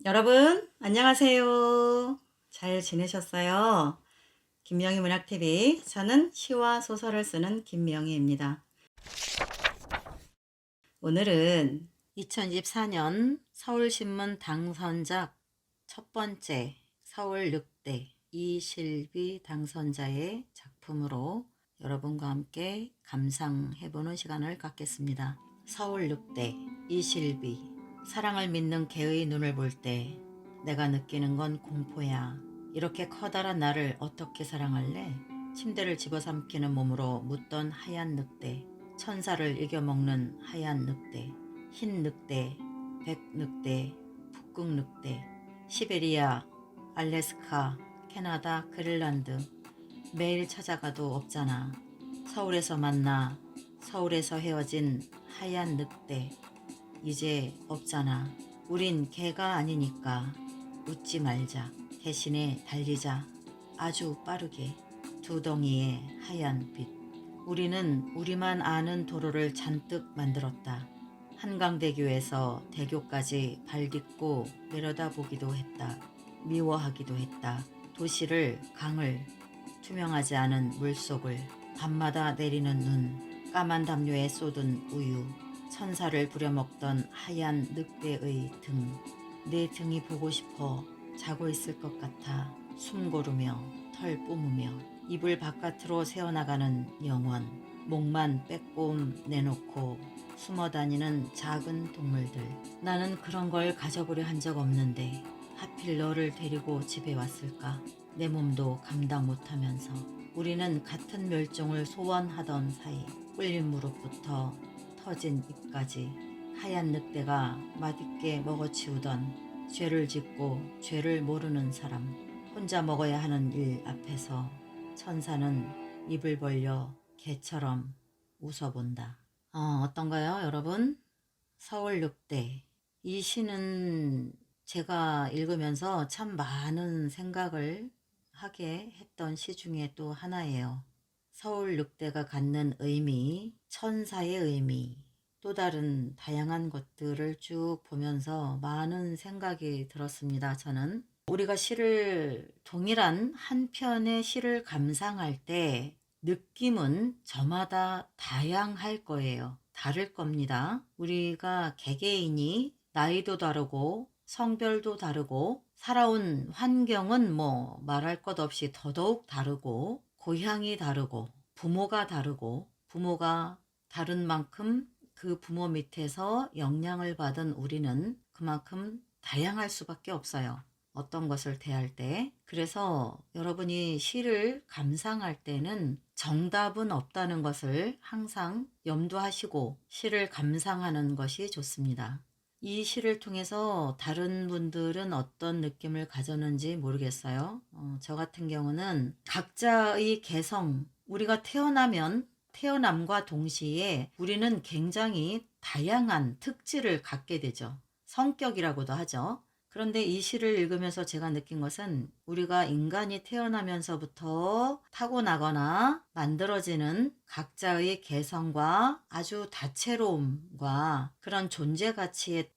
여러분, 안녕하세요. 잘 지내셨어요? 김명희 문학TV. 저는 시와 소설을 쓰는 김명희입니다. 오늘은 2024년 서울신문 당선작 첫 번째 서울 늑대 이실비 당선자의 작품으로 여러분과 함께 감상해보는 시간을 갖겠습니다. 서울 늑대 이실비. 사랑을 믿는 개의 눈을 볼 때 내가 느끼는 건 공포야. 이렇게 커다란 나를 어떻게 사랑할래? 침대를 집어삼키는 몸으로 묻던 하얀 늑대. 천사를 이겨먹는 하얀 늑대. 흰 늑대, 백 늑대, 북극 늑대. 시베리아, 알래스카, 캐나다, 그린란드. 매일 찾아가도 없잖아. 서울에서 만나, 서울에서 헤어진 하얀 늑대. 이제 없잖아. 우린 개가 아니니까 웃지 말자. 대신에 달리자. 아주 빠르게. 두 덩이의 하얀 빛. 우리는 우리만 아는 도로를 잔뜩 만들었다. 한강대교에서 대교까지 발 딛고 내려다보기도 했다. 미워하기도 했다. 도시를, 강을, 투명하지 않은 물속을, 밤마다 내리는 눈, 까만 담요에 쏟은 우유, 천사를 부려먹던 하얀 늑대의 등. 내 등이 보고 싶어. 자고 있을 것 같아. 숨 고르며 털 뿜으며 이불 바깥으로 새어나가는 영원. 목만 빼꼼 내놓고 숨어다니는 작은 동물들. 나는 그런 걸 가져보려 한 적 없는데 하필 너를 데리고 집에 왔을까? 내 몸도 감당 못하면서. 우리는 같은 멸종을 소원하던 사이. 꿀린 무릎부터 터진 입까지 하얀 늑대가 맛있게 먹어치우던 죄를 짓고 죄를 모르는 사람. 혼자 먹어야 하는 일 앞에서 천사는 입을 벌려 개처럼 웃어본다. 어떤가요, 여러분? 서울 늑대. 이 시는 제가 읽으면서 참 많은 생각을 하게 했던 시 중에 또 하나예요. 서울 늑대가 갖는 의미, 천사의 의미, 또 다른 다양한 것들을 쭉 보면서 많은 생각이 들었습니다. 저는 우리가 시를 동일한 한 편의 시를 감상할 때 느낌은 저마다 다양할 거예요. 다를 겁니다. 우리가 개개인이 나이도 다르고 성별도 다르고 살아온 환경은 뭐 말할 것 없이 더더욱 다르고 고향이 다르고 부모가 다르고 부모가 다른 만큼 그 부모 밑에서 영향을 받은 우리는 그만큼 다양할 수밖에 없어요. 어떤 것을 대할 때. 그래서 여러분이 시를 감상할 때는 정답은 없다는 것을 항상 염두하시고 시를 감상하는 것이 좋습니다. 이 시를 통해서 다른 분들은 어떤 느낌을 가졌는지 모르겠어요. 저 같은 경우는 각자의 개성, 우리가 태어남과 동시에 우리는 굉장히 다양한 특질을 갖게 되죠. 성격이라고도 하죠. 그런데 이 시를 읽으면서 제가 느낀 것은 우리가 인간이 태어나면서부터 타고나거나 만들어지는 각자의 개성과 아주 다채로움과 그런 존재 가치의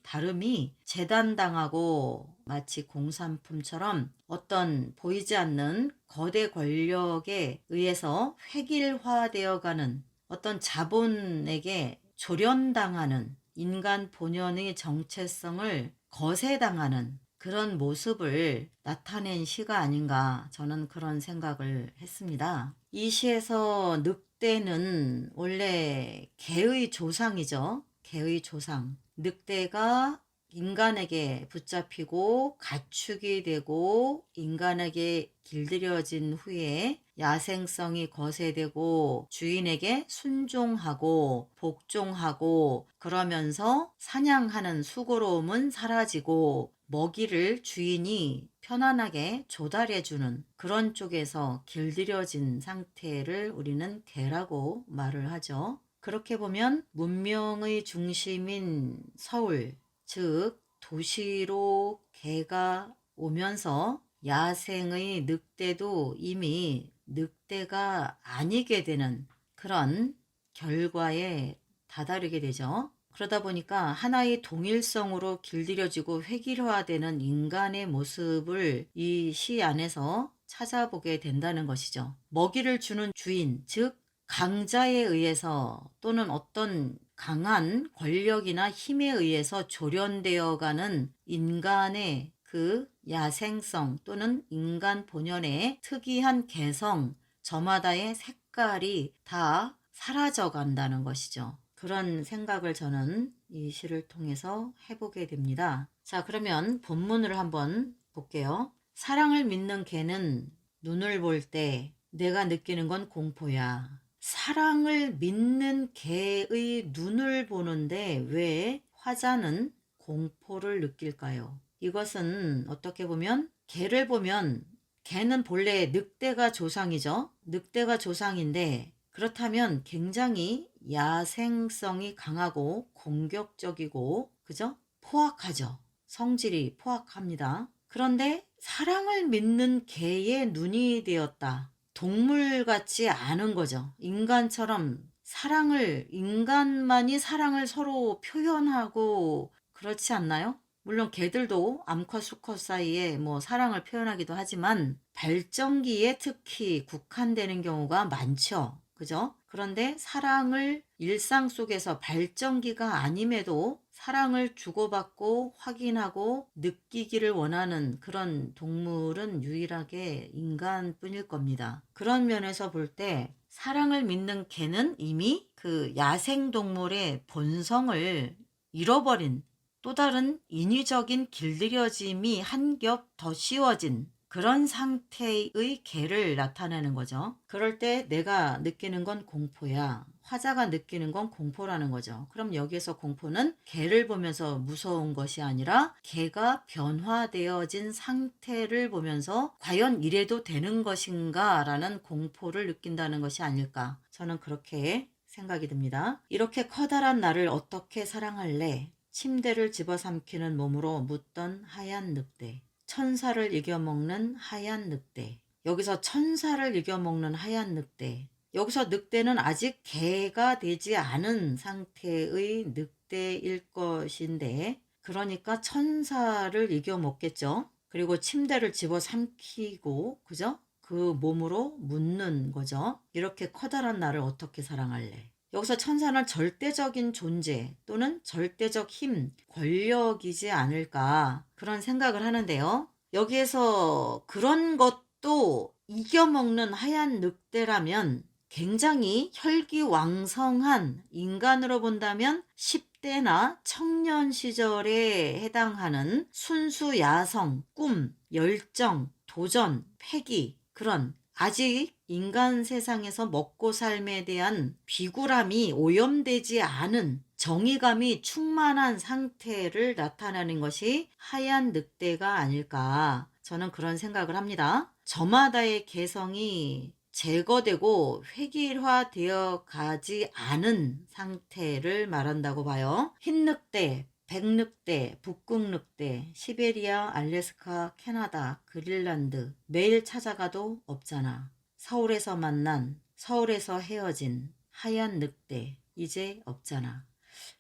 다름이 재단당하고 마치 공산품처럼 어떤 보이지 않는 거대 권력에 의해서 획일화되어가는 어떤 자본에게 조련당하는 인간 본연의 정체성을 거세당하는 그런 모습을 나타낸 시가 아닌가, 저는 그런 생각을 했습니다. 이 시에서 늑대는 원래 개의 조상이죠. 개의 조상. 늑대가 인간에게 붙잡히고 가축이 되고 인간에게 길들여진 후에 야생성이 거세되고 주인에게 순종하고 복종하고 그러면서 사냥하는 수고로움은 사라지고 먹이를 주인이 편안하게 조달해주는 그런 쪽에서 길들여진 상태를 우리는 개라고 말을 하죠. 그렇게 보면 문명의 중심인 서울, 즉 도시로 개가 오면서 야생의 늑대도 이미 늑대가 아니게 되는 그런 결과에 다다르게 되죠. 그러다 보니까 하나의 동일성으로 길들여지고 획일화되는 인간의 모습을 이 시 안에서 찾아보게 된다는 것이죠. 먹이를 주는 주인, 즉 강자에 의해서 또는 어떤 강한 권력이나 힘에 의해서 조련되어 가는 인간의 그 야생성 또는 인간 본연의 특이한 개성, 저마다의 색깔이 다 사라져 간다는 것이죠. 그런 생각을 저는 이 시를 통해서 해보게 됩니다. 자, 그러면 본문을 한번 볼게요. 사랑을 믿는 개는 눈을 볼 때 내가 느끼는 건 공포야. 사랑을 믿는 개의 눈을 보는데 왜 화자는 공포를 느낄까요? 이것은 어떻게 보면 개를 보면 개는 본래 늑대가 조상이죠. 늑대가 조상인데 그렇다면 굉장히 야생성이 강하고 공격적이고 그죠? 포악하죠. 성질이 포악합니다. 그런데 사랑을 믿는 개의 눈이 되었다. 동물 같지 않은 거죠. 인간처럼 인간만이 사랑을 서로 표현하고 그렇지 않나요? 물론 개들도 암컷 수컷 사이에 뭐 사랑을 표현하기도 하지만 발정기에 특히 국한되는 경우가 많죠. 그죠? 그런데 사랑을 일상 속에서 발정기가 아님에도 사랑을 주고받고 확인하고 느끼기를 원하는 그런 동물은 유일하게 인간뿐일 겁니다. 그런 면에서 볼 때 사랑을 믿는 개는 이미 그 야생동물의 본성을 잃어버린 또 다른 인위적인 길들여짐이 한 겹 더 씌워진 그런 상태의 개를 나타내는 거죠. 그럴 때 내가 느끼는 건 공포야. 화자가 느끼는 건 공포라는 거죠. 그럼 여기에서 공포는 개를 보면서 무서운 것이 아니라 개가 변화되어진 상태를 보면서 과연 이래도 되는 것인가 라는 공포를 느낀다는 것이 아닐까. 저는 그렇게 생각이 듭니다. 이렇게 커다란 나를 어떻게 사랑할래? 침대를 집어삼키는 몸으로 묻던 하얀 늑대. 천사를 이겨먹는 하얀 늑대. 여기서 천사를 이겨먹는 하얀 늑대. 여기서 늑대는 아직 개가 되지 않은 상태의 늑대일 것인데 그러니까 천사를 이겨먹겠죠. 그리고 침대를 집어삼키고 그죠? 그 몸으로 묻는 거죠. 이렇게 커다란 나를 어떻게 사랑할래? 여기서 천사는 절대적인 존재 또는 절대적 힘, 권력이지 않을까 그런 생각을 하는데요. 여기에서 그런 것도 이겨먹는 하얀 늑대라면 굉장히 혈기왕성한 인간으로 본다면 10대나 청년 시절에 해당하는 순수 야성, 꿈, 열정, 도전, 패기 그런 아직 인간 세상에서 먹고 삶에 대한 비굴함이 오염되지 않은 정의감이 충만한 상태를 나타내는 것이 하얀 늑대가 아닐까 저는 그런 생각을 합니다. 저마다의 개성이 제거되고 획일화되어 가지 않은 상태를 말한다고 봐요. 흰 늑대, 백늑대, 북극늑대, 시베리아, 알래스카, 캐나다, 그린란드 매일 찾아가도 없잖아. 서울에서 만난, 서울에서 헤어진 하얀 늑대 이제 없잖아.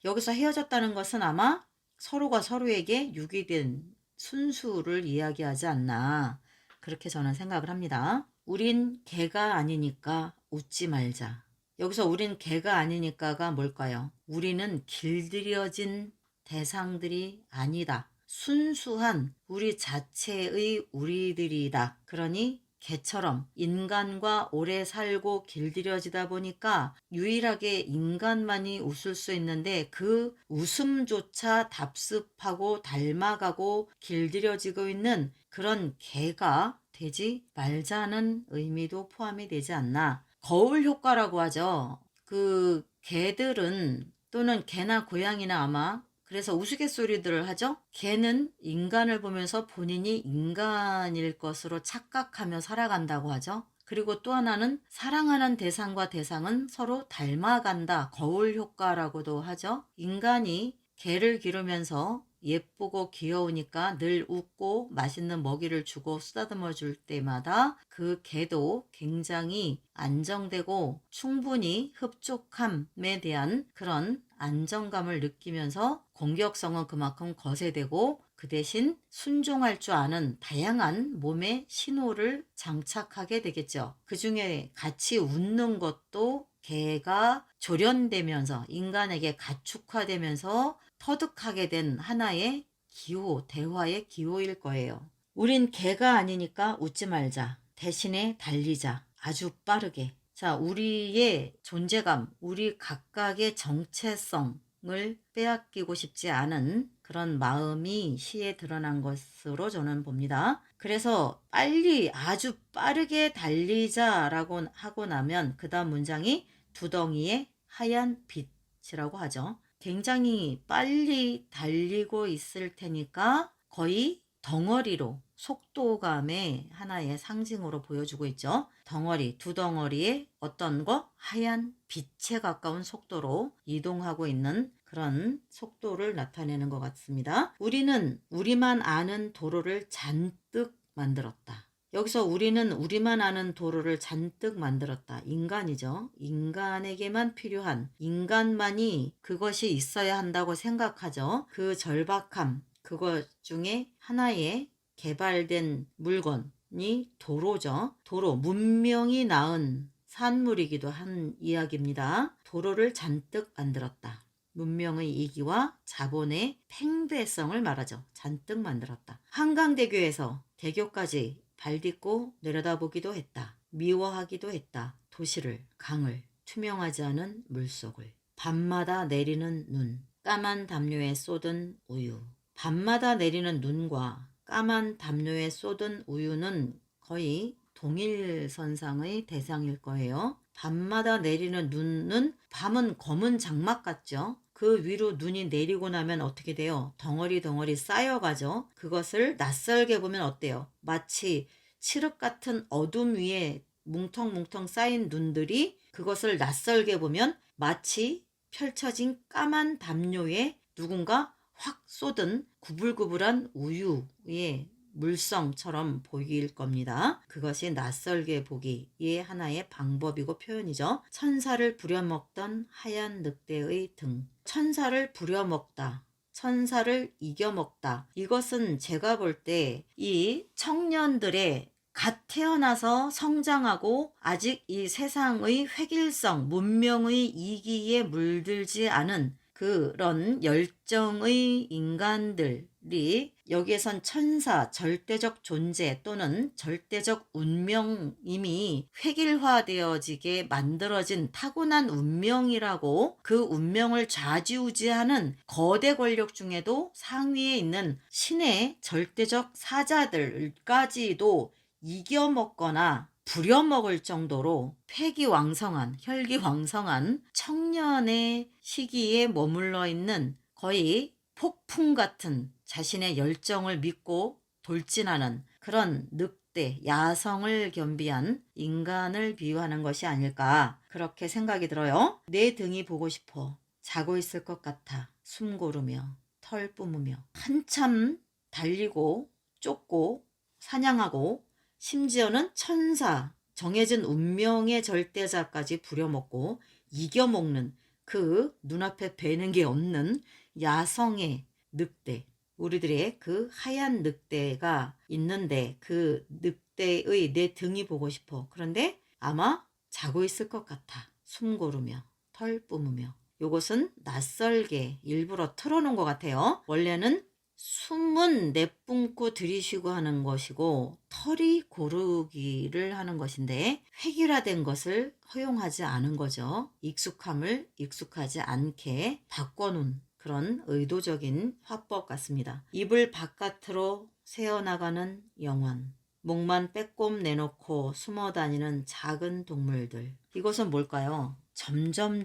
여기서 헤어졌다는 것은 아마 서로가 서로에게 유기된 순수를 이야기하지 않나 그렇게 저는 생각을 합니다. 우린 개가 아니니까 웃지 말자. 여기서 우린 개가 아니니까가 뭘까요? 우리는 길들여진 대상들이 아니다. 순수한 우리 자체의 우리들이다. 그러니 개처럼 인간과 오래 살고 길들여지다 보니까 유일하게 인간만이 웃을 수 있는데 그 웃음조차 답습하고 닮아가고 길들여지고 있는 그런 개가 되지 말자는 의미도 포함이 되지 않나. 거울 효과라고 하죠. 그 개들은 또는 개나 고양이나 아마 그래서 우스갯소리들을 하죠. 개는 인간을 보면서 본인이 인간일 것으로 착각하며 살아간다고 하죠. 그리고 또 하나는 사랑하는 대상과 대상은 서로 닮아간다. 거울 효과라고도 하죠. 인간이 개를 기르면서 예쁘고 귀여우니까 늘 웃고 맛있는 먹이를 주고 쓰다듬어 줄 때마다 그 개도 굉장히 안정되고 충분히 흡족함에 대한 그런 안정감을 느끼면서 공격성은 그만큼 거세되고 그 대신 순종할 줄 아는 다양한 몸의 신호를 장착하게 되겠죠. 그 중에 같이 웃는 것도 개가 조련되면서 인간에게 가축화되면서 터득하게 된 하나의 기호, 대화의 기호일 거예요. 우린 개가 아니니까 웃지 말자. 대신에 달리자. 아주 빠르게. 자, 우리의 존재감, 우리 각각의 정체성을 빼앗기고 싶지 않은 그런 마음이 시에 드러난 것으로 저는 봅니다. 그래서 빨리 아주 빠르게 달리자라고 하고 나면 그 다음 문장이 두덩이의 하얀 빛이라고 하죠. 굉장히 빨리 달리고 있을 테니까 거의 덩어리로 속도감의 하나의 상징으로 보여주고 있죠. 덩어리, 두 덩어리의 어떤 거? 하얀 빛에 가까운 속도로 이동하고 있는 그런 속도를 나타내는 것 같습니다. 우리는 우리만 아는 도로를 잔뜩 만들었다. 여기서 우리는 우리만 아는 도로를 잔뜩 만들었다. 인간이죠. 인간에게만 필요한, 인간만이 그것이 있어야 한다고 생각하죠. 그 절박함, 그것 중에 하나의 개발된 물건이 도로죠. 도로, 문명이 낳은 산물이기도 한 이야기입니다. 도로를 잔뜩 만들었다. 문명의 이기와 자본의 팽배성을 말하죠. 잔뜩 만들었다. 한강대교에서 대교까지 발딛고 내려다보기도 했다. 미워하기도 했다. 도시를, 강을, 투명하지 않은 물속을. 밤마다 내리는 눈, 까만 담요에 쏟은 우유. 밤마다 내리는 눈과 까만 담요에 쏟은 우유는 거의 동일선상의 대상일 거예요. 밤마다 내리는 눈은 밤은 검은 장막 같죠. 그 위로 눈이 내리고 나면 어떻게 돼요? 덩어리 덩어리 쌓여가죠. 그것을 낯설게 보면 어때요? 마치 칠흑 같은 어둠 위에 뭉텅뭉텅 쌓인 눈들이 그것을 낯설게 보면 마치 펼쳐진 까만 담요에 누군가 확 쏟은 구불구불한 우유의 물성처럼 보일 겁니다. 그것이 낯설게 보기의 하나의 방법이고 표현이죠. 천사를 부려먹던 하얀 늑대의 등. 천사를 부려먹다. 천사를 이겨먹다. 이것은 제가 볼 때 이 청년들의 갓 태어나서 성장하고 아직 이 세상의 획일성, 문명의 이기에 물들지 않은 그런 열정의 인간들이 여기에선 천사, 절대적 존재 또는 절대적 운명임이 획일화되어지게 만들어진 타고난 운명이라고 그 운명을 좌지우지하는 거대 권력 중에도 상위에 있는 신의 절대적 사자들까지도 이겨먹거나 부려먹을 정도로 패기왕성한, 혈기왕성한 청년의 시기에 머물러 있는 거의 폭풍 같은 자신의 열정을 믿고 돌진하는 그런 늑대, 야성을 겸비한 인간을 비유하는 것이 아닐까 그렇게 생각이 들어요. 내 등이 보고 싶어. 자고 있을 것 같아. 숨 고르며 털 뿜으며 한참 달리고 쫓고 사냥하고 심지어는 천사, 정해진 운명의 절대자까지 부려먹고 이겨먹는 그 눈앞에 뵈는 게 없는 야성의 늑대, 우리들의 그 하얀 늑대가 있는데 그 늑대의 내 등이 보고 싶어. 그런데 아마 자고 있을 것 같아. 숨 고르며 털 뿜으며. 요것은 낯설게 일부러 틀어놓은 것 같아요. 원래는 숨은 내뿜고 들이쉬고 하는 것이고 털이 고르기를 하는 것인데 획일화된 것을 허용하지 않은 거죠. 익숙함을 익숙하지 않게 바꿔놓은 그런 의도적인 화법 같습니다. 입을 바깥으로 새어나가는 영혼, 목만 빼꼼 내놓고 숨어다니는 작은 동물들. 이것은 뭘까요? 점점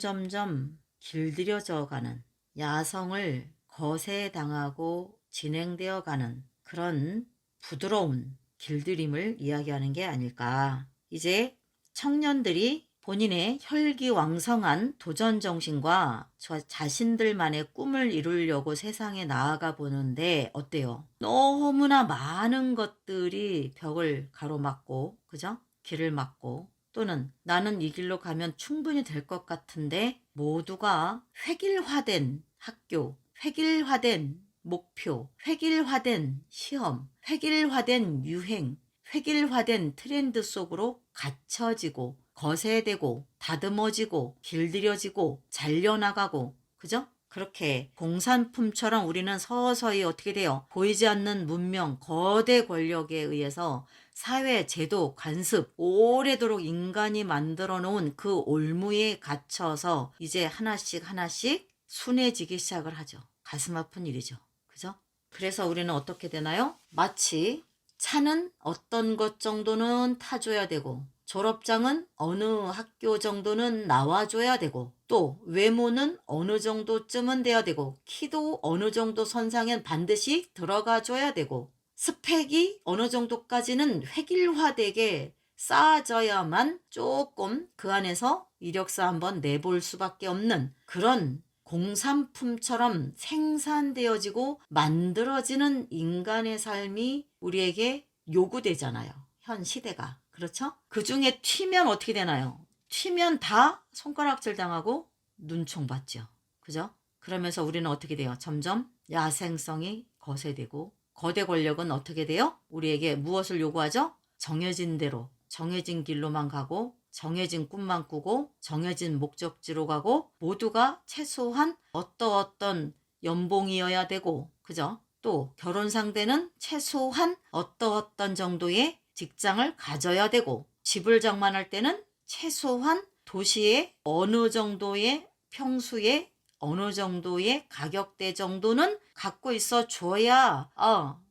길들여져 가는 야성을 거세당하고 진행되어 가는 그런 부드러운 길들임을 이야기하는 게 아닐까. 이제 청년들이 본인의 혈기왕성한 도전정신과 자신들만의 꿈을 이루려고 세상에 나아가 보는데 어때요? 너무나 많은 것들이 벽을 가로막고, 그죠? 길을 막고, 또는 나는 이 길로 가면 충분히 될 것 같은데 모두가 획일화된 학교, 획일화된 목표, 획일화된 시험, 획일화된 유행, 획일화된 트렌드 속으로 갇혀지고 거세되고 다듬어지고 길들여지고 잘려나가고, 그죠? 그렇게 공산품처럼 우리는 서서히 어떻게 돼요? 보이지 않는 문명, 거대 권력에 의해서 사회, 제도, 관습, 오래도록 인간이 만들어 놓은 그 올무에 갇혀서 이제 하나씩 하나씩 순해지기 시작을 하죠. 가슴 아픈 일이죠. 그죠? 그래서 우리는 어떻게 되나요? 마치 차는 어떤 것 정도는 타줘야 되고, 졸업장은 어느 학교 정도는 나와줘야 되고, 또 외모는 어느 정도쯤은 돼야 되고, 키도 어느 정도 선상엔 반드시 들어가줘야 되고, 스펙이 어느 정도까지는 획일화되게 쌓아져야만 조금 그 안에서 이력서 한번 내볼 수밖에 없는 그런 공산품처럼 생산되어지고 만들어지는 인간의 삶이 우리에게 요구되잖아요. 현 시대가. 그렇죠? 그 중에 튀면 어떻게 되나요? 튀면 다 손가락질 당하고 눈총 받죠. 그죠? 그러면서 우리는 어떻게 돼요? 점점 야생성이 거세되고, 거대 권력은 어떻게 돼요? 우리에게 무엇을 요구하죠? 정해진 대로, 정해진 길로만 가고, 정해진 꿈만 꾸고, 정해진 목적지로 가고, 모두가 최소한 어떤 연봉이어야 되고, 그죠? 또 결혼 상대는 최소한 어떤 정도의 직장을 가져야 되고, 집을 장만할 때는 최소한 도시의 어느 정도의 평수의 어느 정도의 가격대 정도는 갖고 있어 줘야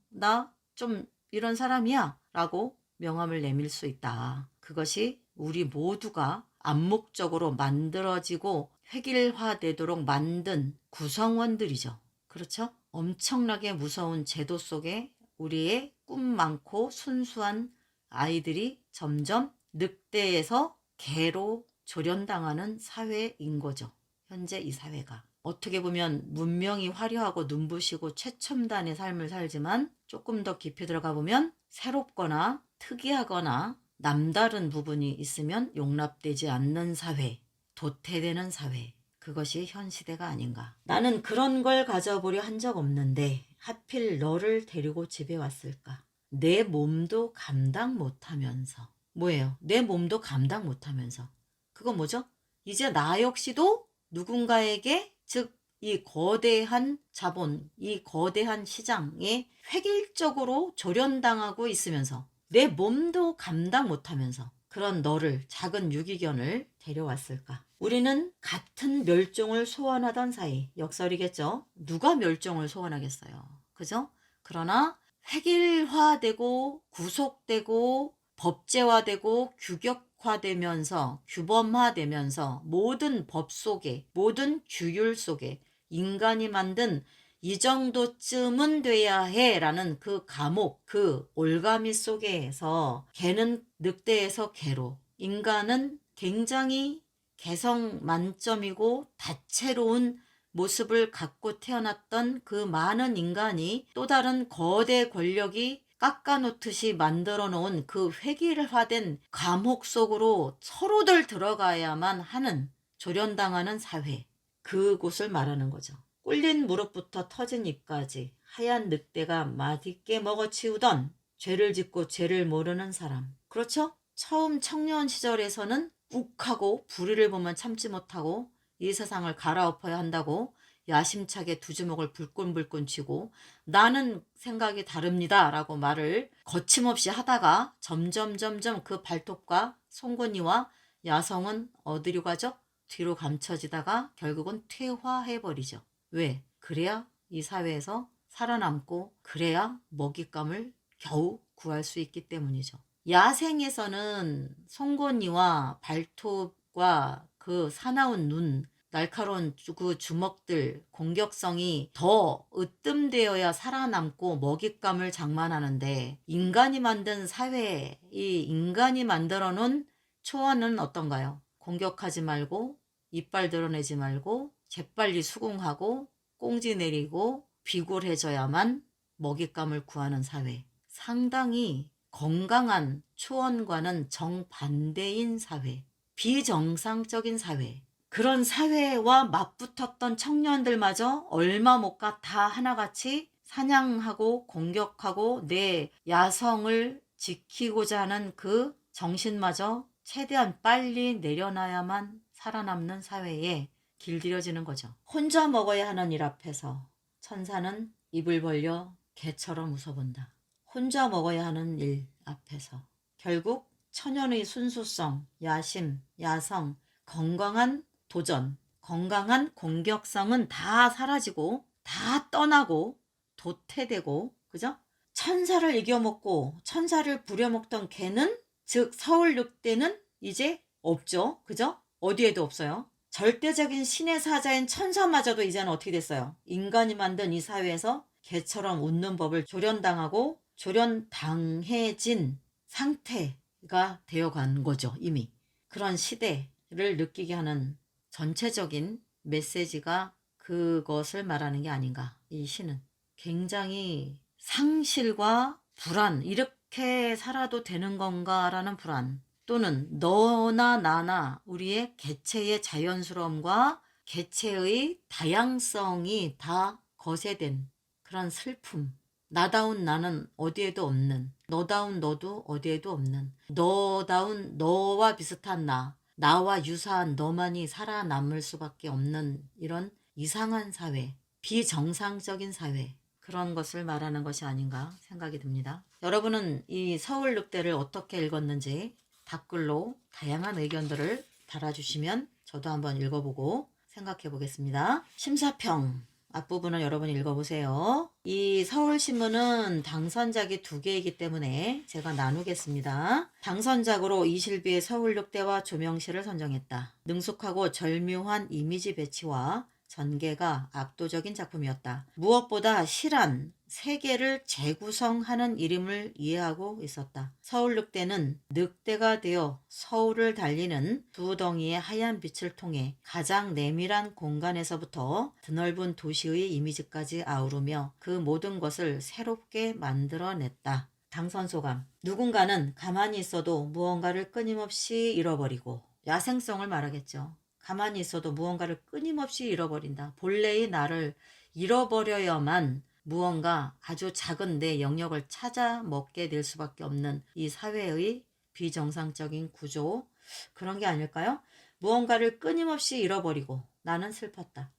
나 좀 이런 사람이야 라고 명함을 내밀 수 있다. 그것이 우리 모두가 암묵적으로 만들어지고 획일화되도록 만든 구성원들이죠. 그렇죠? 엄청나게 무서운 제도 속에 우리의 꿈 많고 순수한 아이들이 점점 늑대에서 개로 조련당하는 사회인 거죠. 현재 이 사회가. 어떻게 보면 문명이 화려하고 눈부시고 최첨단의 삶을 살지만 조금 더 깊이 들어가 보면 새롭거나 특이하거나 남다른 부분이 있으면 용납되지 않는 사회, 도태되는 사회. 그것이 현 시대가 아닌가. 나는 그런 걸 가져보려 한 적 없는데 하필 너를 데리고 집에 왔을까? 내 몸도 감당 못하면서. 뭐예요? 내 몸도 감당 못하면서. 그거 뭐죠? 이제 나 역시도 누군가에게, 즉 이 거대한 자본, 이 거대한 시장에 획일적으로 조련당하고 있으면서 내 몸도 감당 못하면서 그런 너를, 작은 유기견을 데려왔을까? 우리는 같은 멸종을 소원하던 사이, 역설이겠죠? 누가 멸종을 소원하겠어요? 그죠? 그러나 획일화되고 구속되고 법제화되고 규격화되면서 규범화되면서 모든 법 속에, 모든 규율 속에 인간이 만든 이 정도쯤은 돼야 해 라는 그 감옥, 그 올가미 속에서 개는 늑대에서 개로, 인간은 굉장히 개성 만점이고 다채로운 모습을 갖고 태어났던 그 많은 인간이 또 다른 거대 권력이 깎아놓듯이 만들어 놓은 그 획일화된 감옥 속으로 서로들 들어가야만 하는, 조련당하는 사회, 그곳을 말하는 거죠. 꿀린 무릎부터 터진 입까지 하얀 늑대가 맛있게 먹어치우던 죄를 짓고 죄를 모르는 사람. 그렇죠? 처음 청년 시절에서는 욱하고 불의를 보면 참지 못하고 이 세상을 갈아엎어야 한다고 야심차게 두 주먹을 불끈불끈 쥐고 나는 생각이 다릅니다 라고 말을 거침없이 하다가 점점 그 발톱과 송곳니와 야성은 어디로 가죠? 뒤로 감춰지다가 결국은 퇴화해버리죠. 왜? 그래야 이 사회에서 살아남고 그래야 먹잇감을 겨우 구할 수 있기 때문이죠. 야생에서는 송곳니와 발톱과 그 사나운 눈, 날카로운 그 주먹들, 공격성이 더 으뜸되어야 살아남고 먹잇감을 장만하는데, 인간이 만든 사회, 이 인간이 만들어 놓은 초원은 어떤가요? 공격하지 말고 이빨 드러내지 말고 재빨리 수긍하고 꽁지 내리고 비굴해져야만 먹잇감을 구하는 사회. 상당히 건강한 초원과는 정반대인 사회. 비정상적인 사회. 그런 사회와 맞붙었던 청년들마저 얼마 못 가 다 하나같이 사냥하고 공격하고 내 야성을 지키고자 하는 그 정신마저 최대한 빨리 내려놔야만 살아남는 사회에 길들여지는 거죠. 혼자 먹어야 하는 일 앞에서 천사는 입을 벌려 개처럼 웃어본다. 혼자 먹어야 하는 일 앞에서 결국 천연의 순수성, 야심, 야성, 건강한 도전, 건강한 공격성은 다 사라지고 다 떠나고 도태되고, 그죠? 천사를 이겨먹고 천사를 부려먹던 개는, 즉 서울 늑대는 이제 없죠. 그죠? 어디에도 없어요. 절대적인 신의 사자인 천사마저도 이제는 어떻게 됐어요? 인간이 만든 이 사회에서 개처럼 웃는 법을 조련당하고 조련당해진 상태가 되어간 거죠. 이미. 그런 시대를 느끼게 하는 전체적인 메시지가 그것을 말하는 게 아닌가. 이 시는 굉장히 상실과 불안, 이렇게 살아도 되는 건가라는 불안, 또는 너나 나나 우리의 개체의 자연스러움과 개체의 다양성이 다 거세된 그런 슬픔. 나다운 나는 어디에도 없는, 너다운 너도 어디에도 없는, 너다운 너와 비슷한 나, 나와 유사한 너만이 살아남을 수밖에 없는 이런 이상한 사회, 비정상적인 사회, 그런 것을 말하는 것이 아닌가 생각이 듭니다. 여러분은 이 서울 늑대를 어떻게 읽었는지 댓글로 다양한 의견들을 달아주시면 저도 한번 읽어보고 생각해 보겠습니다. 심사평 앞부분을 여러분이 읽어보세요. 이 서울신문은 당선작이 2개이기 때문에 제가 나누겠습니다. 당선작으로 이실비의 서울늑대와 조명실을 선정했다. 능숙하고 절묘한 이미지 배치와 전개가 압도적인 작품이었다. 무엇보다 실한 세계를 재구성하는 이름을 이해하고 있었다. 서울늑대는 늑대가 되어 서울을 달리는 두 덩이의 하얀 빛을 통해 가장 내밀한 공간에서부터 드넓은 도시의 이미지까지 아우르며 그 모든 것을 새롭게 만들어냈다. 당선 소감. 누군가는 가만히 있어도 무언가를 끊임없이 잃어버리고, 야생성을 말하겠죠. 가만히 있어도 무언가를 끊임없이 잃어버린다. 본래의 나를 잃어버려야만 무언가 아주 작은 내 영역을 찾아 먹게 될 수밖에 없는 이 사회의 비정상적인 구조, 그런 게 아닐까요? 무언가를 끊임없이 잃어버리고 나는 슬펐다.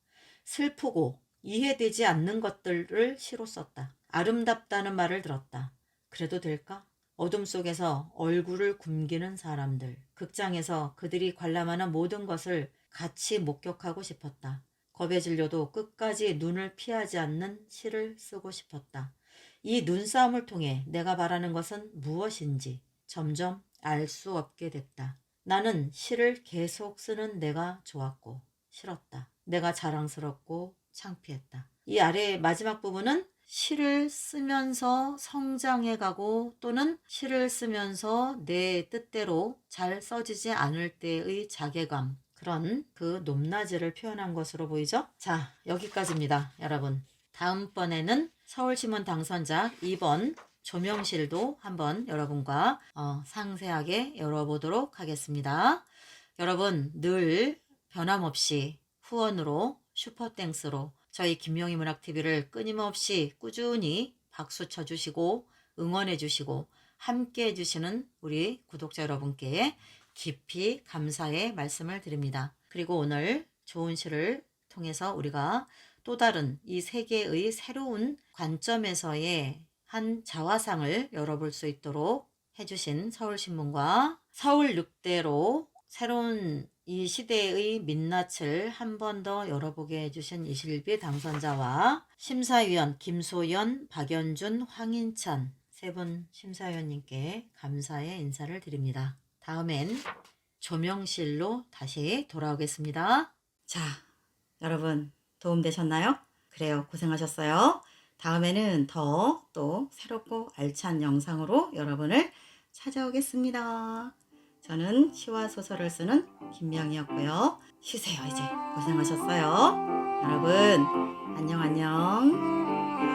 슬프고 이해되지 않는 것들을 시로 썼다. 아름답다는 말을 들었다. 그래도 될까? 어둠 속에서 얼굴을 굶기는 사람들, 극장에서 그들이 관람하는 모든 것을 같이 목격하고 싶었다. 겁에 질려도 끝까지 눈을 피하지 않는 시를 쓰고 싶었다. 이 눈싸움을 통해 내가 바라는 것은 무엇인지 점점 알 수 없게 됐다. 나는 시를 계속 쓰는 내가 좋았고 싫었다. 내가 자랑스럽고 창피했다. 이 아래 마지막 부분은 시를 쓰면서 성장해가고, 또는 시를 쓰면서 내 뜻대로 잘 써지지 않을 때의 자괴감, 그런 그 높낮이를 표현한 것으로 보이죠? 자, 여기까지입니다, 여러분. 다음번에는 서울신문 당선작 2번 조명실도 한번 여러분과 상세하게 열어보도록 하겠습니다. 여러분 늘 변함없이 후원으로, 슈퍼땡스로 저희 김용희 문학TV를 끊임없이 꾸준히 박수 쳐주시고 응원해주시고 함께해주시는 우리 구독자 여러분께 깊이 감사의 말씀을 드립니다. 그리고 오늘 좋은 시를 통해서 우리가 또 다른 이 세계의 새로운 관점에서의 한 자화상을 열어볼 수 있도록 해주신 서울신문과 서울늑대로 새로운 이 시대의 민낯을 한 번 더 열어보게 해주신 이실비 당선자와 심사위원 김소연, 박연준, 황인찬 세 분 심사위원님께 감사의 인사를 드립니다. 다음엔 조명실로 다시 돌아오겠습니다. 자, 여러분 도움되셨나요? 그래요, 고생하셨어요. 다음에는 더 또 새롭고 알찬 영상으로 여러분을 찾아오겠습니다. 저는 시와 소설을 쓰는 김명이었고요. 쉬세요, 이제. 고생하셨어요. 여러분, 안녕, 안녕.